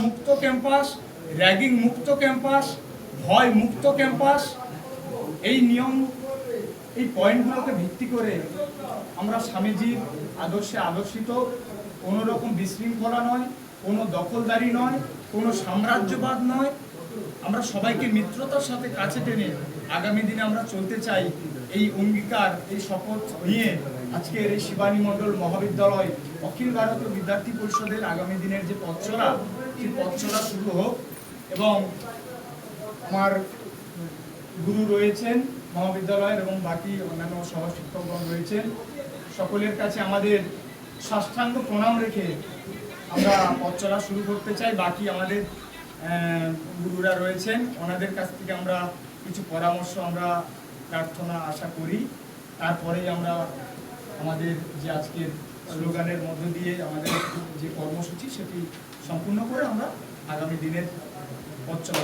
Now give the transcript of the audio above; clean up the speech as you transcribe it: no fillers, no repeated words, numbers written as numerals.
মুক্ত campus, ragging মুক্ত campus, ভয় মুক্ত ক্যাম্পাস, এই নিয়ম, এই পয়েন্টগুলোকে ভিত্তি করে আমরা স্বামীজির আদর্শে আদর্শিত, কোনো রকম বিশৃঙ্খলা নয়, কোনো দখলদারি নয়, কোনো সাম্রাজ্যবাদ নয়, আমরা সবাইকে মিত্রতার সাথে কাছে টেনে আগামী দিনে আমরা চলতে চাই। এই অঙ্গীকার, এই শপথ নিয়ে আজকের এই শিবানী মণ্ডল মহাবিদ্যালয় অখিল ভারতীয় বিদ্যার্থী পরিষদের আগামী দিনের যে পথচলা, সেই পথচলা শুরু হোক। এবং আমার গুরু রয়েছেন মহাবিদ্যালয়ের এবং বাকি অন্যান্য সহ শিক্ষকগণ রয়েছেন, সকলের কাছে আমাদের সাষ্টাঙ্গ প্রণাম রেখে আমরা পথচলা শুরু করতে চাই। বাকি আমাদের গুরুরা রয়েছেন, ওনাদের কাছ থেকে আমরা কিছু পরামর্শ, আমরা প্রার্থনা আশা করি। তারপরেই আমরা আমাদের যে আজকের স্লোগানের মধ্য দিয়ে আমাদের যে কর্মসূচি সেটি সম্পূর্ণ করে আমরা আগামী দিনের পথচলা